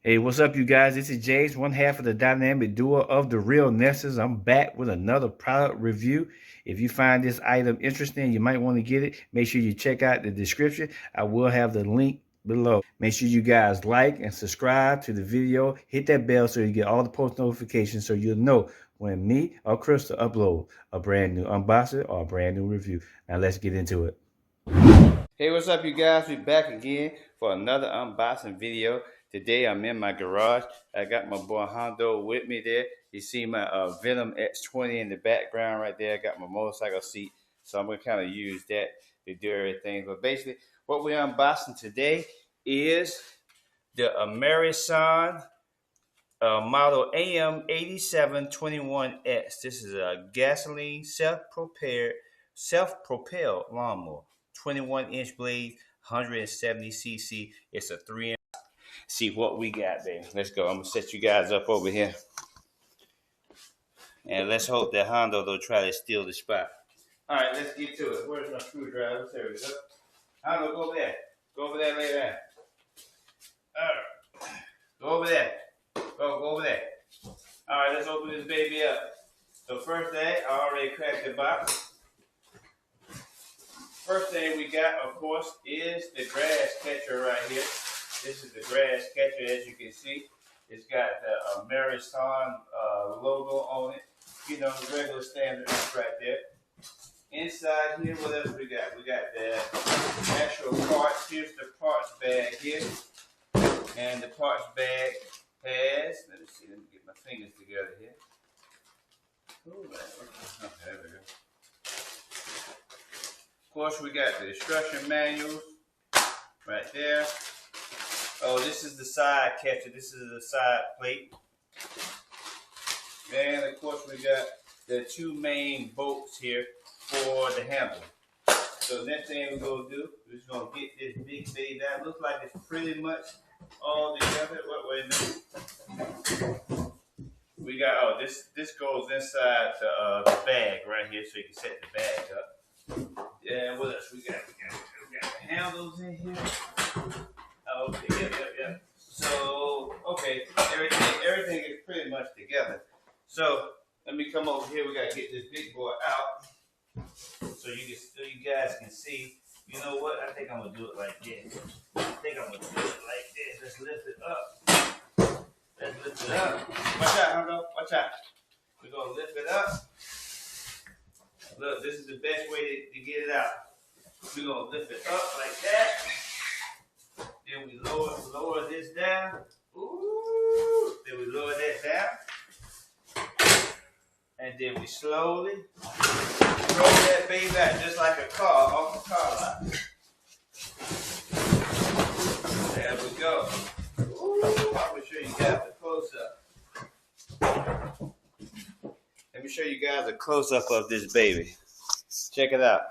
Hey, what's up, you guys? This is James, one half of the dynamic duo of the Real Nesters. I'm back with another product review. If you find this item interesting, you might want to get it. Make sure you check out the description. I will have the link below. Make sure you guys like and subscribe to the video. Hit that bell so you get all the post notifications so you'll know when me or Crystal upload a brand new unboxing or a brand new review. Now let's get into it. Hey, what's up, you guys? We're back again for another unboxing video. Today I'm in my garage. I got my boy Hondo with me there. You see my Venom X20 in the background right there. I got my motorcycle seat, so I'm gonna kind of use that to do everything. But basically, what we're unboxing today is the Amerisun model AM8721X. This is a gasoline self-propelled lawnmower. 21-inch blade, 170 cc. It's a 3-inch. See what we got there. Let's go. I'm gonna set you guys up over here, and let's hope that Hondo don't try to steal the spot. All right, let's get to it. Where's my screwdriver? There we go. Hondo, go over there. Go over there, lay down. All right, go over there. Go over there. All right, let's open this baby up. So first thing, I already cracked the box. First thing we got, of course, is the grass catcher right here. This is the grass catcher, as you can see. It's got the AMRISUN logo on it. You know, the regular standard right there. Inside here, what else we got? We got the actual parts. Here's the parts bag here. And the parts bag has, let me see, let me get my fingers together here. Ooh, okay, there we go. Of course, we got the instruction manuals right there. Oh, this is the side catcher. This is the side plate. And of course, we got the two main bolts here for the handle. So next thing we're gonna do, we're just gonna get this big baby down. Looks like it's pretty much all together. Wait a minute. We got, oh, this goes inside the bag right here, so you can set the bag up. Yeah, what else we got? We got the handles in here. Oh, okay, yep. So, okay, everything is pretty much together. So, let me come over here. We gotta get this big boy out, so you guys can see. You know what? I think I'm gonna do it like this. Let's lift it up. Watch out, Hondo. Watch out. We're gonna lift it up. Look, this is the best way to get it out. We're gonna lift it up like that. Then we lower this down. Ooh. Then we lower that down. And then we slowly roll that baby out just like a car off a car lot. There we go. Ooh, I'm gonna show you guys a close up. Let me show you guys a close up of this baby. Check it out.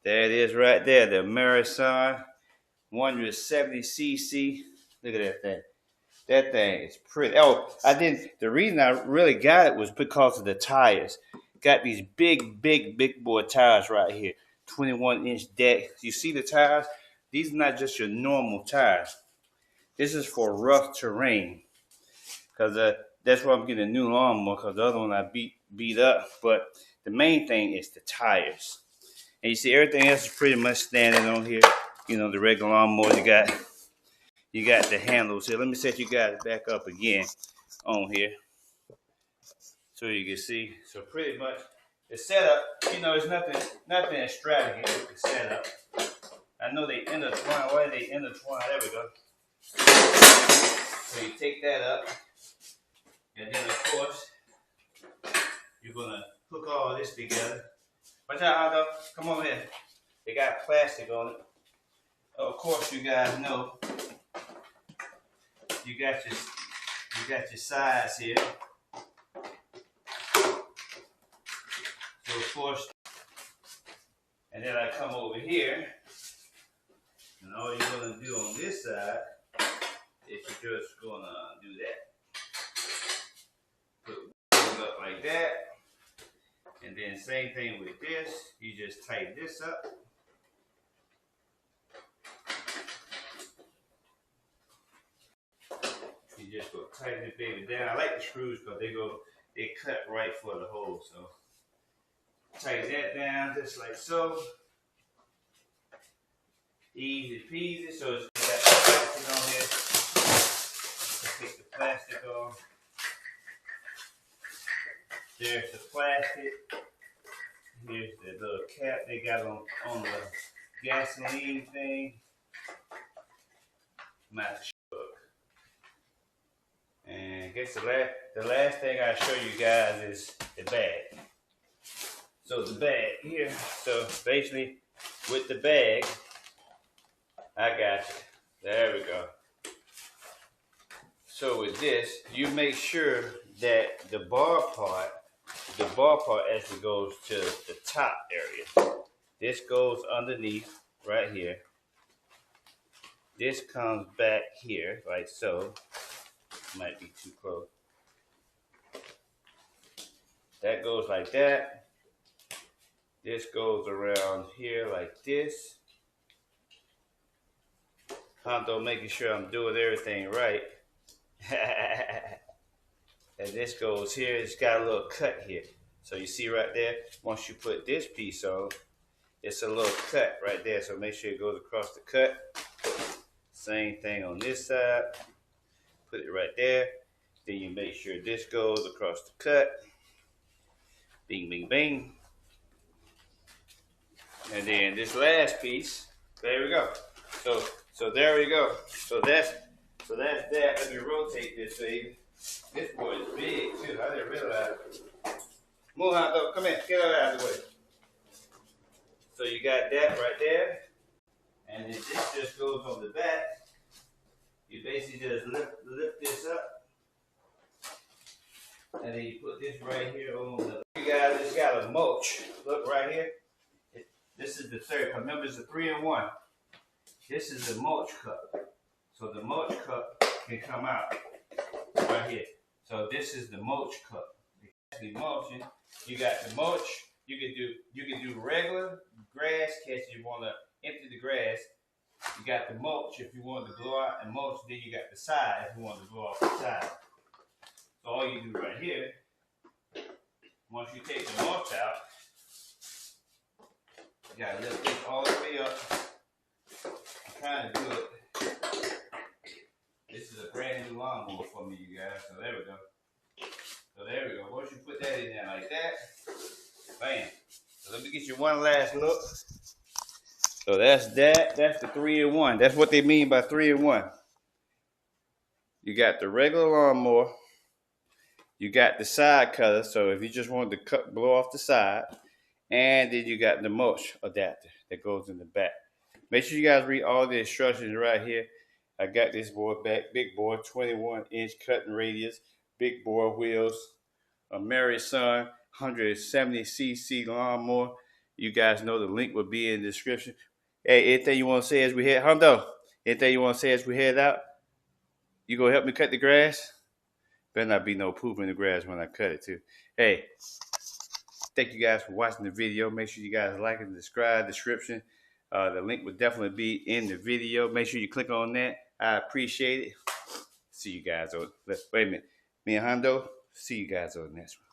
There it is right there, the AMRISUN 170 cc. Look at that thing. That thing is pretty. Oh, the reason I really got it was because of the tires. Got these big boy tires right here. 21-inch deck. You see the tires? These are not just your normal tires. This is for rough terrain. Because that's why I'm getting a new lawnmower, because the other one I beat up. But the main thing is the tires. And you see everything else is pretty much standing on here. You know, the regular lawnmower, you got the handles here. Let me set you guys back up again on here so you can see. So pretty much the setup, you know, there's nothing extravagant with the setup. I know they intertwine. Why do they intertwine? There we go. So you take that up, and then of course you're gonna hook all this together. Watch out, Hondo. Come on in. They got plastic on it. Of course, you guys know you got your sides here. So of course, and then I come over here, and all you're gonna do on this side is you're just gonna do that. Put it up like that. And then same thing with this, you just tighten this up. you just go tighten the baby down. I like the screws because they cut right for the hole. So tighten that down just like so. Easy peasy. So it's got the plastic on here. Let's take the plastic off. There's the plastic. Here's the little cap they got on the gasoline thing. Match hook. And I guess the last thing I show you guys is the bag. So the bag here. So basically with the bag, I got you. There we go. So with this, you make sure that the bar part actually goes to the top area. This goes underneath right here. This comes back here like so. Might be too close. That goes like that. This goes around here like this. Hondo making sure I'm doing everything right. And this goes here. It's got a little cut here. So you see right there, once you put this piece on, it's a little cut right there. So make sure it goes across the cut. Same thing on this side. Put it right there. Then you make sure this goes across the cut. Bing, bing, bing. And then this last piece, there we go. So there we go. So that's that. Let me rotate this baby. This boy is big too. I didn't realize it. Move out though. Come here. Get out of the way. So you got that right there. And then this just goes on the back. You basically just lift this up. And then you put this right here on the. You guys just got a mulch. Look right here. This is the third. Remember, it's a 3-in-1. This is the mulch cup. So the mulch cup can come out right here. So this is the mulch cup. Actually mulching. You got the mulch. You can do regular grass catch if you want to empty the grass. You got the mulch if you want to blow out and mulch. Then you got the side if you want to blow off the side. So all you do right here, once you take the mulch out, you gotta lift this all the way up. I'm trying to do it. This is a brand new lawnmower for me, you guys. So there we go. So there we go. Once you put that in there like that, bam. So let me get you one last look. So that's that. That's the 3-in-1. That's what they mean by 3-in-1. You got the regular lawnmower. You got the side cutter. So if you just wanted to blow off the side. And then you got the mulch adapter that goes in the back. Make sure you guys read all the instructions right here. I got this board back. Big board, 21-inch cutting radius. Big bore wheels. Amerisun 170cc lawnmower. You guys know the link will be in the description. Hey, anything you want to say as we head, Hondo? Anything you want to say as we head out? You gonna help me cut the grass? Better not be no poop in the grass when I cut it too. Hey, thank you guys for watching the video. Make sure you guys like and subscribe. Description. The link will definitely be in the video. Make sure you click on that. I appreciate it. See you guys on. Wait a minute. Me and Hondo. See you guys on the next one.